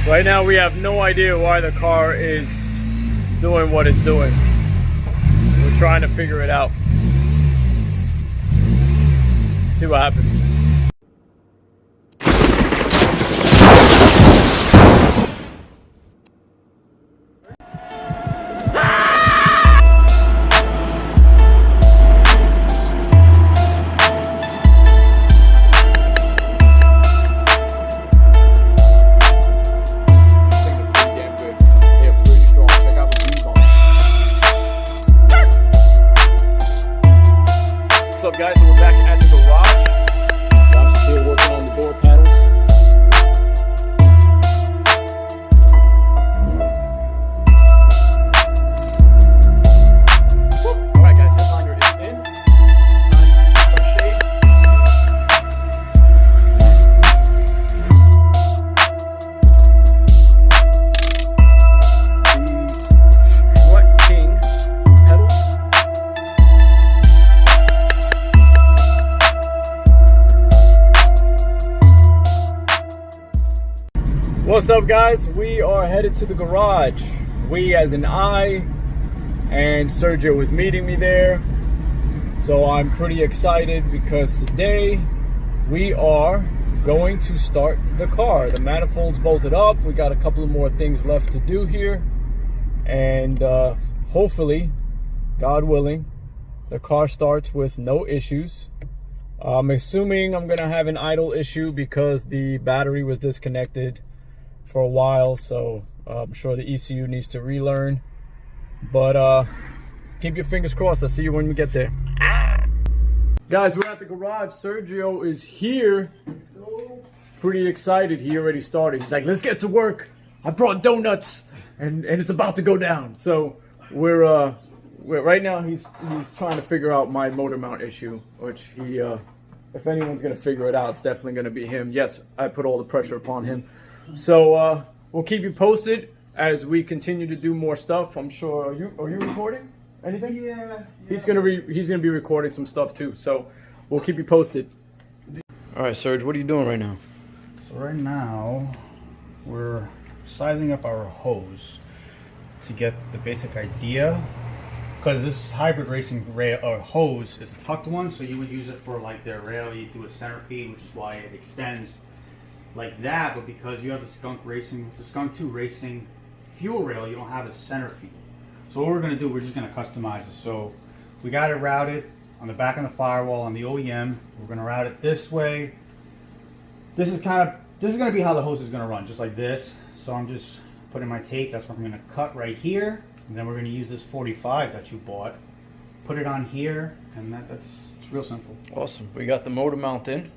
Right now we have no idea why the car is doing what it's doing. We're trying to figure it out. See what happens. What's up, guys? So we're back at the garage. Josh is here working on the door panels. Alright guys, headliner is in. Time for some shade. The Strut King pedals. What's up, guys? We are headed to the garage. We as in I, and Sergio is meeting me there. So I'm pretty excited because today we are going to start the car. The manifold's bolted up. We got a couple of more things left to do here. And hopefully, God willing, the car starts with no issues. I'm assuming I'm gonna have an idle issue because the battery was disconnected for a while, so I'm sure the ECU needs to relearn, but keep your fingers crossed. I'll see you when we get there. Guys, we're at the garage. Sergio is here. Pretty excited. He already started. He's like, let's get to work. I brought donuts and it's about to go down. So we're right now he's trying to figure out my motor mount issue, which he if anyone's gonna figure it out, it's definitely gonna be him. Yes, I put all the pressure upon him. So we'll keep you posted as we continue to do more stuff. I'm sure. Are you recording anything? Yeah. He's gonna be recording some stuff too. So we'll keep you posted. All right, Serge, what are you doing right now? So right now we're sizing up our hose to get the basic idea, because this hybrid racing rail hose is a tucked one, so you would use it for like their rail. You do a center feed, which is why it extends like that, but because you have the Skunk 2 Racing fuel rail, you don't have a center feed. So what we're going to do, we're just going to customize it. So we got it routed on the back of the firewall on the OEM. We're going to route it this way. This is going to be how the hose is going to run, just like this. So I'm just putting my tape. That's what I'm going to cut right here, and then we're going to use this 45 that you bought, put it on here, and it's real simple. Awesome. We got the motor mount in.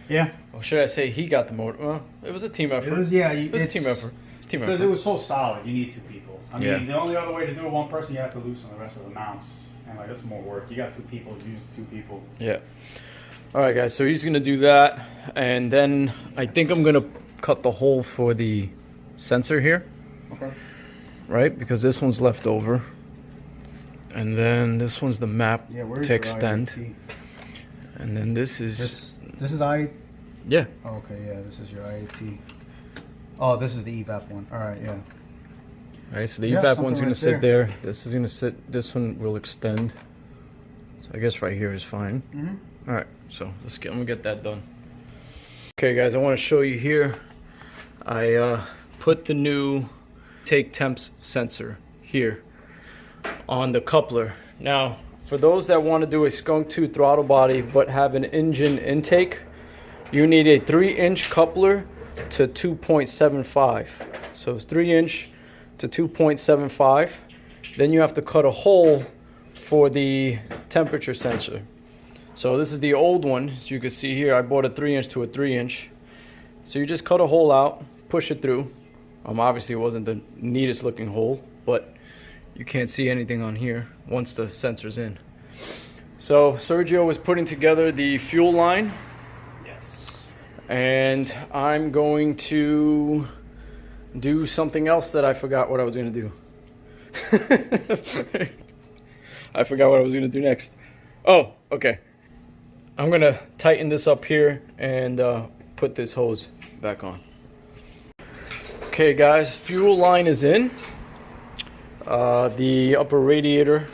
Yeah. Or should I say he got the motor? Well, it was a team effort. It was, yeah. It was a team effort. Because it was so solid, you need two people. I mean, yeah. The only other way to do it, one person, you have to loosen the rest of the mounts. And like, that's more work. You got two people, use two people. Yeah. All right, guys. So he's gonna do that, and then I think I'm gonna cut the hole for the sensor here. Okay. Right, because this one's left over, and then this one's the map to extend, and then this is I. Yeah. Oh, okay, yeah, this is your IAT. Oh, this is the EVAP one. All right, yeah. All right, so the EVAP one's going to sit there. This is going to sit. This one will extend. So I guess right here is fine. Mm-hmm. All right, so I'm going to get that done. Okay, guys, I want to show you here. I put the new take temps sensor here on the coupler. Now, for those that want to do a Skunk 2 throttle body but have an engine intake, you need a 3-inch coupler to 2.75. So it's 3-inch to 2.75. Then you have to cut a hole for the temperature sensor. So this is the old one. As you can see here, I bought a 3-inch to a 3-inch. So you just cut a hole out, push it through. Obviously it wasn't the neatest looking hole, but you can't see anything on here once the sensor's in. So Sergio is putting together the fuel line. Yes. And I'm going to do something else that I forgot what I was going to do. I forgot what I was going to do next. Oh, okay. I'm going to tighten this up here and put this hose back on. Okay guys, fuel line is in. The upper radiator,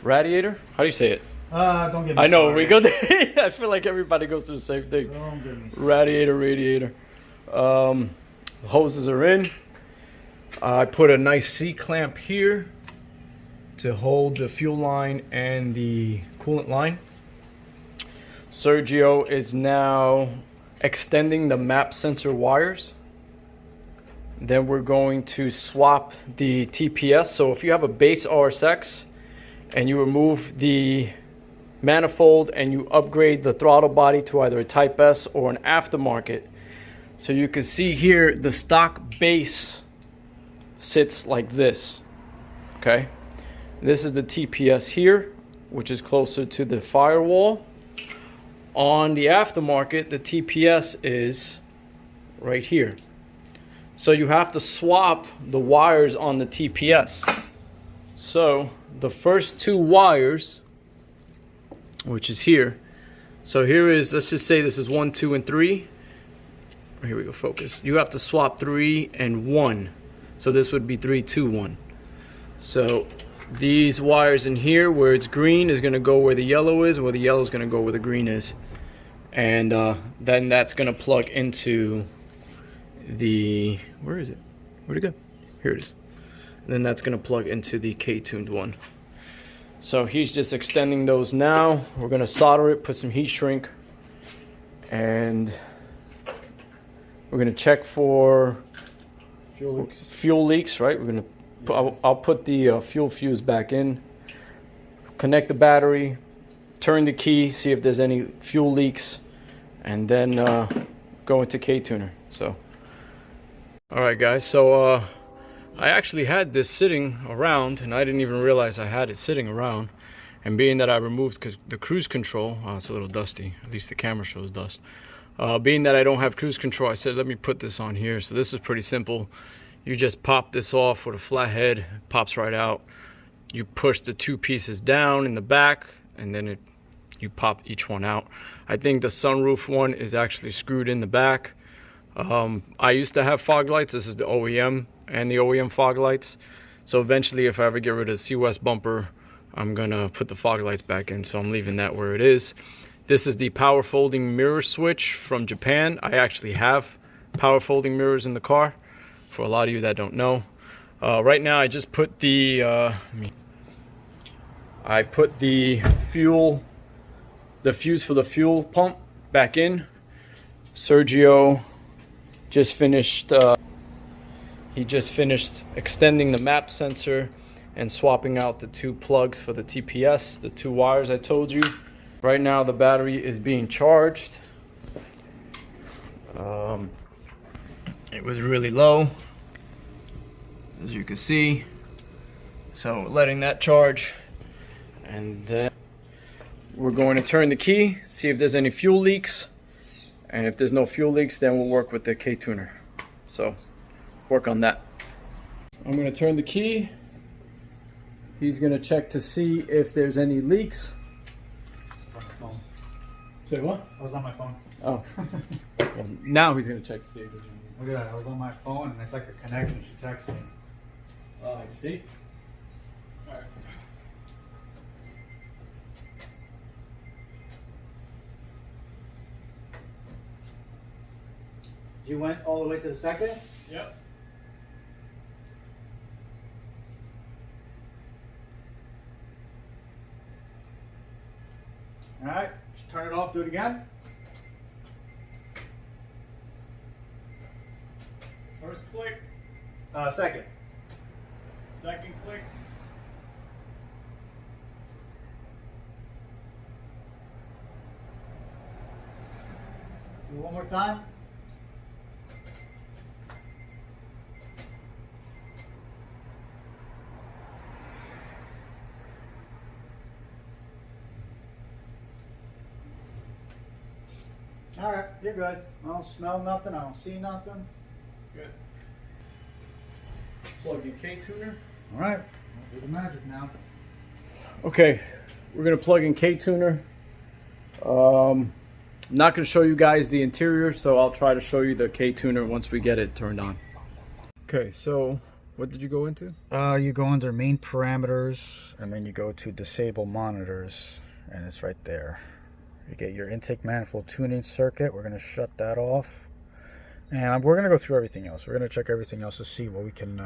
how do you say it? Don't get me I know, started. we go there. I feel like everybody goes through the same thing. Don't get me started. Radiator. Hoses are in. I put a nice C-clamp here to hold the fuel line and the coolant line. Sergio is now extending the map sensor wires. Then we're going to swap the TPS. So if you have a base RSX and you remove the manifold and you upgrade the throttle body to either a Type S or an aftermarket, so you can see here the stock base sits like this. Okay, this is the TPS here, which is closer to the firewall. On the aftermarket, the TPS is right here. So you have to swap the wires on the TPS. So the first two wires, which is here. So here is, let's just say this is 1, 2, and 3. Here we go, focus. You have to swap 3 and 1. So this would be 3, 2, 1. So these wires in here, where it's green, is gonna go where the yellow is, where the yellow is gonna go where the green is. And then that's gonna plug into the, where is it? Where'd it go? Here it is. And then that's gonna plug into the K-tuned one. So he's just extending those now. We're gonna solder it, put some heat shrink, and we're gonna check for fuel leaks, right? We're gonna, I'll put the fuel fuse back in, connect the battery, turn the key, see if there's any fuel leaks, and then go into K-tuner. So. All right guys, so I actually had this sitting around and I didn't even realize I had it sitting around. And being that I removed the cruise control, it's a little dusty, at least the camera shows dust. Being that I don't have cruise control, I said let me put this on here. So this is pretty simple. You just pop this off with a flat head, it pops right out. You push the two pieces down in the back and then you pop each one out. I think the sunroof one is actually screwed in the back. I used to have fog lights. This is the OEM and the OEM fog lights. So eventually, if I ever get rid of the C-West bumper, I'm gonna put the fog lights back in. So I'm leaving that where it is. This is the power folding mirror switch from Japan. I actually have power folding mirrors in the car, for a lot of you that don't know. Right now, I just put the fuse for the fuel pump back in. Sergio just finished extending the map sensor and swapping out the two plugs for the TPS, the two wires I told you. Right now the battery is being charged. It was really low, as you can see, so letting that charge, and then we're going to turn the key, see if there's any fuel leaks. And if there's no fuel leaks, then we'll work with the K-tuner. So, work on that. I'm gonna turn the key. He's gonna check to see if there's any leaks. On my phone. Say what? I was on my phone. Oh. Well, now he's gonna check to see if there's any leaks. Look at that, I was on my phone and it's like a connection. She texted me. See? Alright. You went all the way to the second? Yep. All right, just turn it off, do it again. First click, Second. second click. Do it one more time. All right, you're good. I don't smell nothing. I don't see nothing. Good. Plug your K-tuner. All right, I'll do the magic now. Okay, we're gonna plug in K-tuner. I'm not gonna show you guys the interior, so I'll try to show you the K-tuner once we get it turned on. Okay, so what did you go into? You go under main parameters, and then you go to disable monitors, and it's right there. You get your intake manifold tuning circuit. We're going to shut that off, and we're going to go through everything else. We're going to check everything else to see what we can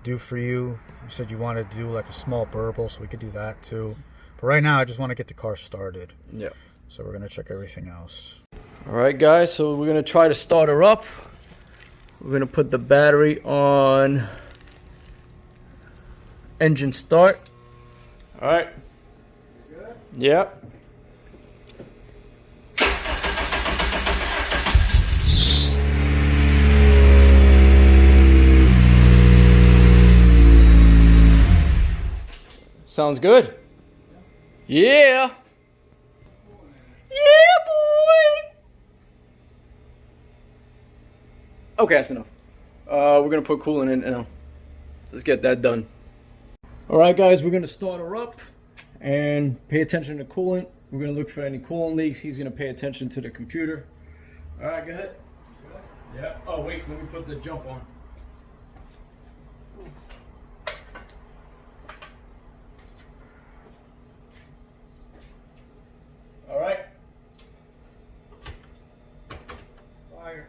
do for you. You said you wanted to do like a small burble, so we could do that too. But right now, I just want to get the car started. Yeah. So we're going to check everything else. All right, guys, so we're going to try to start her up. We're going to put the battery on engine start. All right. Good? Yep. Sounds good. Yeah. Yeah, boy. Okay, that's enough. We're gonna put coolant in now. Let's get that done. All right, guys, we're gonna start her up and pay attention to coolant. We're gonna look for any coolant leaks. He's gonna pay attention to the computer. All right, go ahead. Yeah. Oh wait, let me put the jump on. All right. Fire.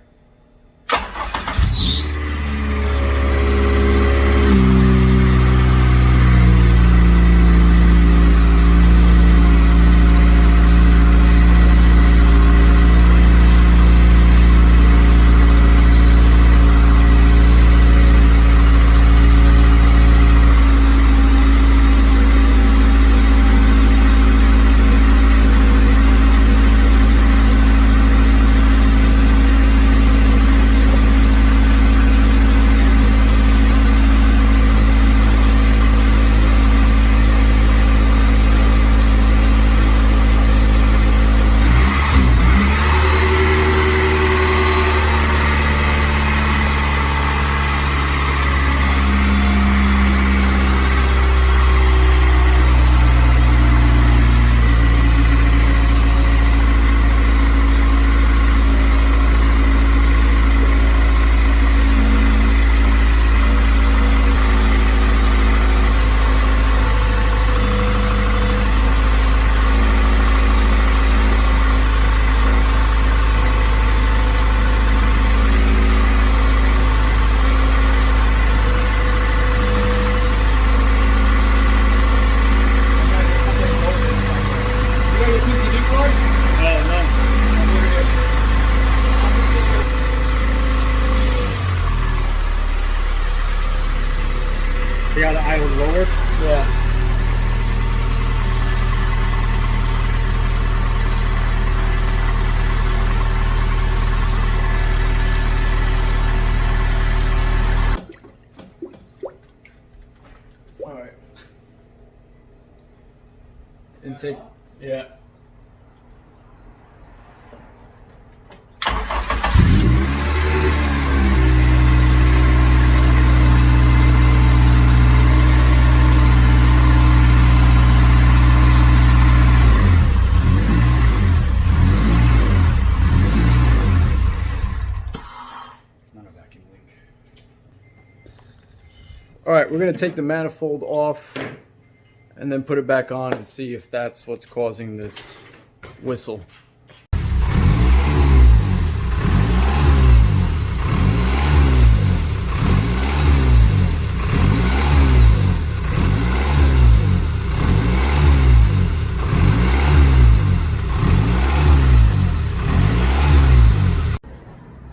See how the idle lowered? Yeah. All right. Intake. Yeah. All right, we're gonna take the manifold off and then put it back on and see if that's what's causing this whistle.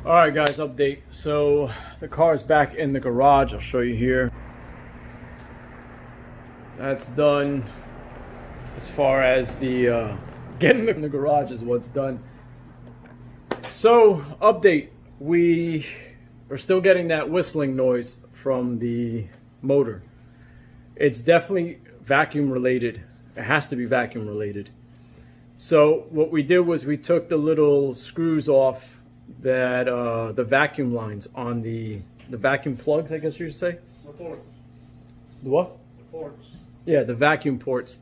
All right, guys, update. So the car is back in the garage. I'll show you here. That's done. As far as the getting in the garage is what's done. So update. We are still getting that whistling noise from the motor. It's definitely vacuum related. It has to be vacuum related. So what we did was we took the little screws off that the vacuum lines on the vacuum plugs, I guess you should say. The ports. The what? The ports. Yeah, the vacuum ports.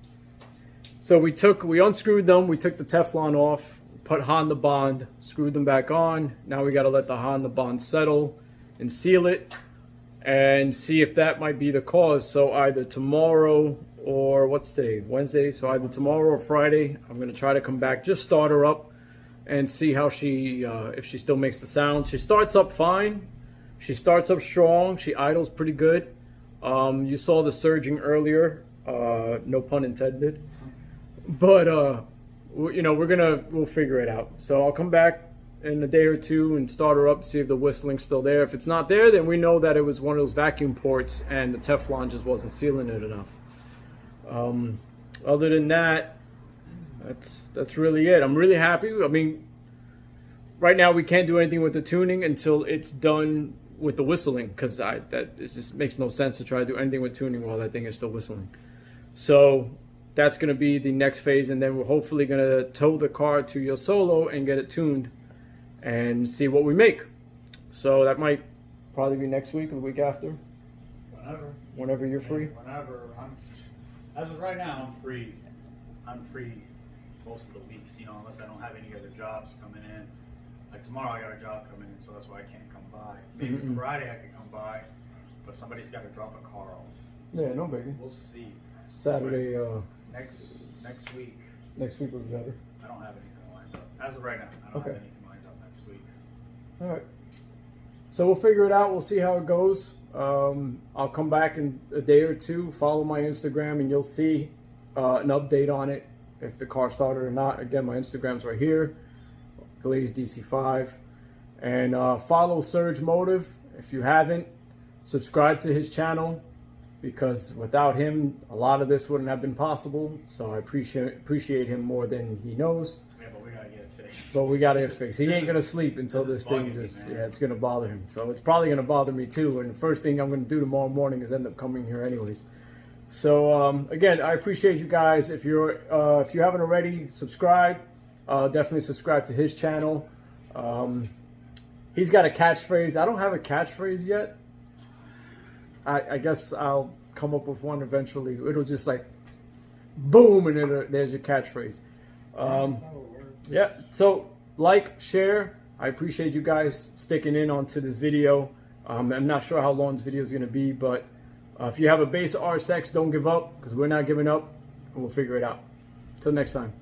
So we unscrewed them, we took the Teflon off, put Honda Bond, screwed them back on. Now we got to let the Honda Bond settle and seal it and see if that might be the cause. So either tomorrow, or what's today? Wednesday. So either tomorrow or Friday, I'm gonna try to come back, just start her up and see how she, if she still makes the sound. She starts up fine. She starts up strong. She idles pretty good. You saw the surging earlier, no pun intended. But you know, we'll figure it out. So I'll come back in a day or two and start her up, see if the whistling's still there. If it's not there, then we know that it was one of those vacuum ports and the Teflon just wasn't sealing it enough. Other than that, that's really it. I'm really happy. I mean, right now we can't do anything with the tuning until it's done with the whistling, because it just makes no sense to try to do anything with tuning while that thing is still whistling. So that's going to be the next phase, and then we're hopefully going to tow the car to Yo Solo and get it tuned and see what we make. So that might probably be next week or the week after. Whenever you're free. Whenever. As of right now, I'm free. I'm free most of the weeks, you know, unless I don't have any other jobs coming in. Like tomorrow I got a job coming in, so that's why I can't come by. Maybe Friday I could come by, but somebody's got to drop a car off. Yeah, no biggie. We'll see. Saturday. Next week. Next week will be better. I don't have anything lined up. As of right now, I don't have anything lined up next week. All right. So we'll figure it out. We'll see how it goes. I'll come back in a day or two. Follow my Instagram, and you'll see an update on it, if the car started or not. Again, my Instagram's right here, GLAZEDC5. And follow Surge Motive if you haven't. Subscribe to his channel, because without him, a lot of this wouldn't have been possible. So I appreciate him more than he knows. Yeah, but we gotta get it fixed. But we gotta get it fixed. He ain't gonna sleep until this thing just, yeah, it's gonna bother him. So it's probably gonna bother me too. And the first thing I'm gonna do tomorrow morning is end up coming here anyways. So again, I appreciate you guys. If you haven't already, subscribe. Definitely subscribe to his channel. He's got a catchphrase. I don't have a catchphrase yet. I guess I'll come up with one eventually. It'll just like boom, and there's your catchphrase. Yeah. So like, share. I appreciate you guys sticking in onto this video. I'm not sure how long this video is going to be, but if you have a base RSX, don't give up, because we're not giving up, and we'll figure it out. Till next time.